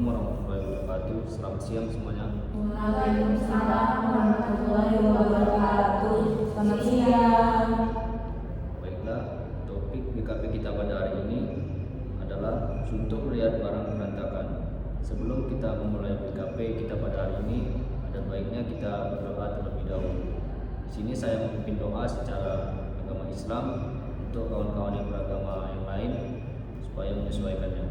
warahmatullahi wabarakatuh. Selamat siang semuanya. Waalaikumsalam warahmatullahi wabarakatuh. Selamat siang. Baiklah, topik BKP kita pada hari ini adalah suntuk melihat barang berantakan. Sebelum kita memulai BKP kita pada hari ini, ada baiknya kita berdoa terlebih dahulu. Di sini saya memimpin doa secara agama Islam untuk kawan-kawan yang beragama yang lain supaya menyesuaikannya.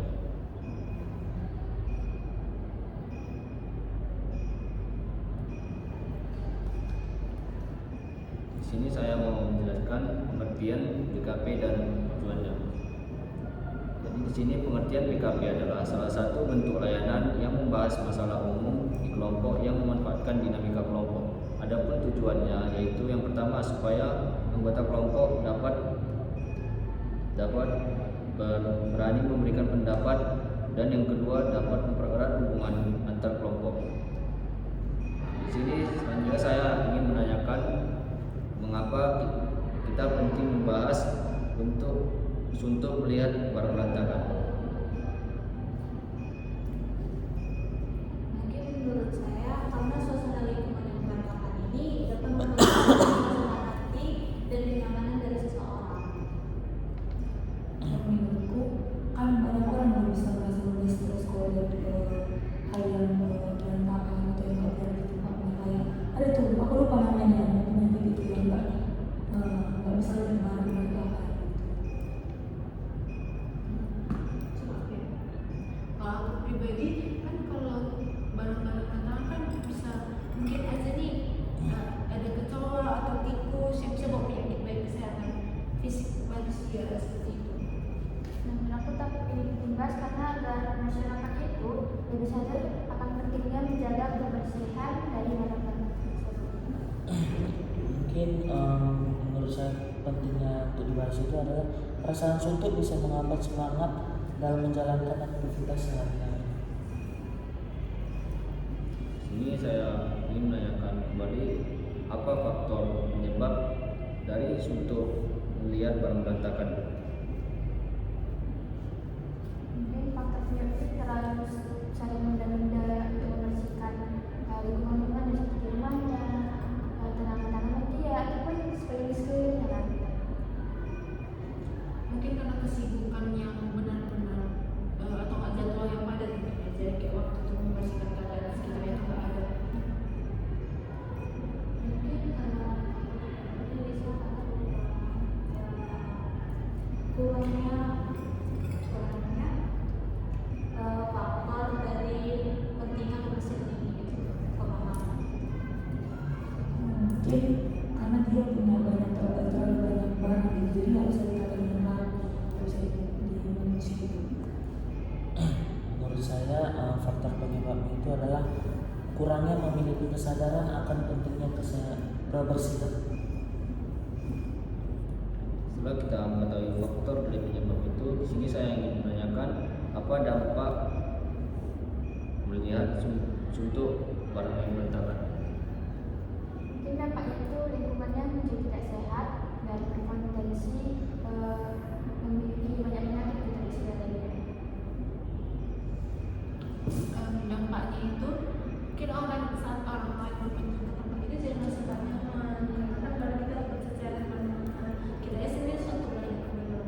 Di sini saya mau menjelaskan pengertian BKP dan tujuannya. Jadi di sini pengertian BKP adalah salah satu bentuk layanan yang membahas masalah umum di kelompok yang memanfaatkan dinamika kelompok. Adapun tujuannya yaitu yang pertama supaya anggota kelompok dapat berani memberikan pendapat, dan yang kedua dapat mempererat hubungan antar kelompok. Di sini selanjutnya saya ingin menanyakan mengapa kita penting membahas untuk melihat barang berantakan. Mungkin menurut saya karena suasana lingkungan yang berantakan ini dapat mempengaruhi suasana hati dan kenyamanan dari seseorang. Menurutku kan banyak orang yang bisa merasa lebih stres kalau dari hal yang berantakan atau yang nggak berada di tempatnya. Kayak ada tuh aku lupa namanya, penyakit itu yang nggak bisa lihat barang berantakan. Kalau aku pribadi kan kalau barang-barang berantakan kan bisa mungkin aja nih ada kecoa atau tikus yang bisa bawa penyakit baik kesehatan fisik manusia seperti itu. Namun aku takut ini dibahas karena agar masyarakat itu lebih sadar akan pentingnya menjaga kebersihan dari barang-barang tersebut. Mungkin menurut saya pentingnya untuk dibahas itu adalah perasaan suntuk bisa menghambat semangat dalam menjalankan aktivitas sehari-hari. Ini saya ingin menanyakan kembali apa faktor penyebab dari suntuk melihat barang berantakan. Mungkin faktor penyakit terlalu sering menunda-nunda untuk membersihkan lingkungan di sekitar rumahnya, tanaman-tanaman dia ataupun sekeliling-sekelilingnya kan. Mungkin karena kesibukan yang benar-benar atau jadwal yang padat mungkin aja kayak waktu untuk membersihkan keadaan sekitarnya itu nggak ada. Mungkin karena kurangnya faktor dari pentingnya kebersihan ini pemahaman. Mungkin karena dia punya terlalu banyak barang gitu, jadi nggak bisa dikata dengan nggak bisa dimensi gitu. Menurut saya faktor penyebabnya itu adalah kurangnya memiliki kesadaran akan pentingnya kebersihan. Setelah kita mengetahui faktor dari penyebab itu, di sini saya ingin menanyakan apa dampak melihat suntuk barang yang berantakan. Mungkin dampaknya itu lingkungannya menjadi tidak sehat dan berpotensi memiliki banyak penyakit di sekitarnya. Dampaknya itu mungkin saat orang lain berkunjung ke tempat itu jadi merasa tak nyaman karena barang kita bersejarah kemana-mana, kita sendiri suatu barang yang benar.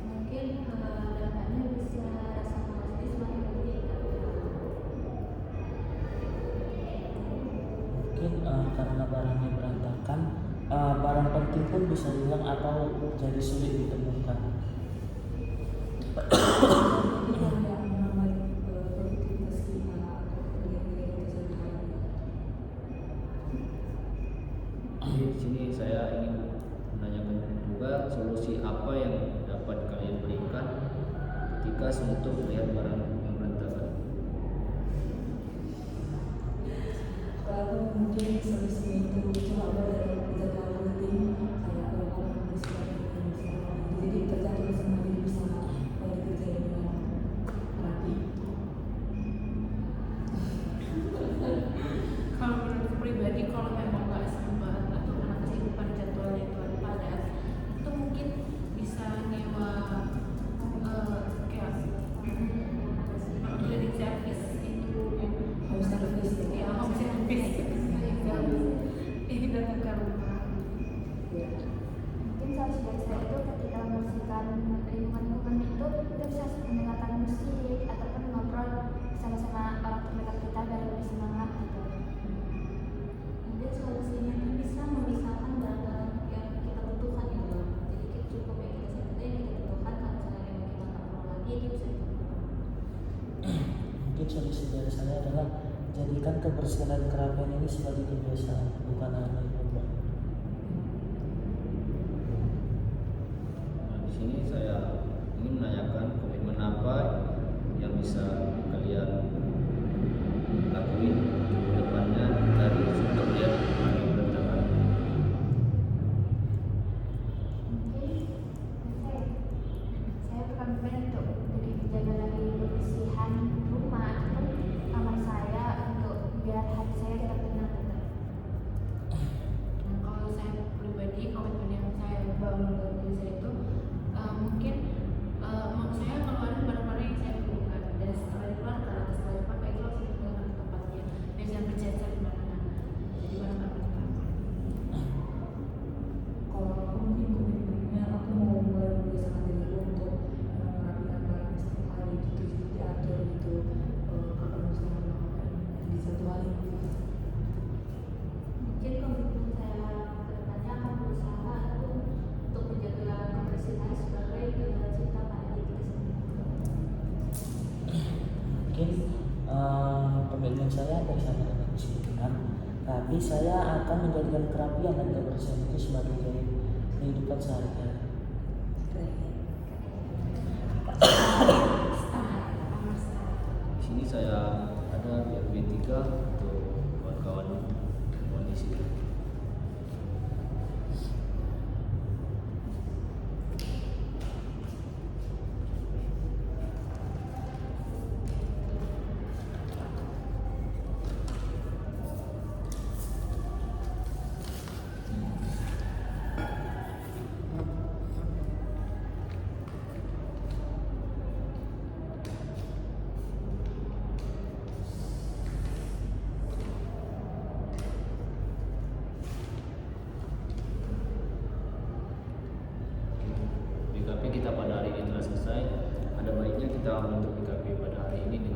Mungkin dampaknya bisa rasa malas ini semakin meningkat. Mungkin karena barangnya berantakan, barang penting pun bisa hilang atau jadi sulit ditemukan. Jadi yang menghambat produktivitas kita atau kerja-kerja kita sehari-hari. Di sini saya ingin menanyakan juga solusi apa yang dapat kalian berikan ketika suntuk melihat barang yang berantakan. Kalau mungkin solusinya itu coba dari jadwal rutin kayak kalau membersihkan jadi terjadwal sama diri bersama kalau dikerjain dengan rapi. Kalau menurut pribadi kalau memang nggak sempat atau karena kesibukan jadwalnya itu ada padat, itu mungkin bisa nyewa kayak Itu saja. Mungkin solusi dari saya adalah jadikan kebersihan dan kerapian ini sebagai kebiasaan, bukan hanya beban. Nah, di sini saya ingin menanyakan komitmen apa yang bisa kalian lakuin ke depannya dari suntuk lihat barang berantakan. Mungkin saya berkomitmen untuk lebih menjaga lagi kebersihan rumah ataupun kamar saya untuk biar hati saya tetap tenang tetap. Nah, kalau saya pribadi komitmen yang saya bangun dalam diri saya itu mungkin mau saya mengeluarkan barang-barang yang saya perlukan dan setelah dikeluarkan atau setelah dipakai itu langsung dikeluarkan ke tempatnya dan jangan bercecer di mana-mana. Jadi barang-barang yang aman. Kalau aku mungkin komitmennya aku mau mulai membiasakan diri untuk merapikan barang setiap hari gitu, jadi diatur gitu. Kalau misalnya melakukan di satu hari gitu. Mungkin komitmen saya kedepannya akan berusaha itu untuk menjaga kebersihan sebagai cita pada diri kita sendiri. Mungkin komitmen saya ada sama dengan kesimpulan, tapi saya akan menjadikan kerapian dan kebersihan itu sebagai gaya kehidupan sehari-hari. Di sini saya ada di RB3 untuk kawan-kawan kondisi. BKP kita pada hari ini telah selesai. Ada baiknya kita menutup BKP pada hari ini dengan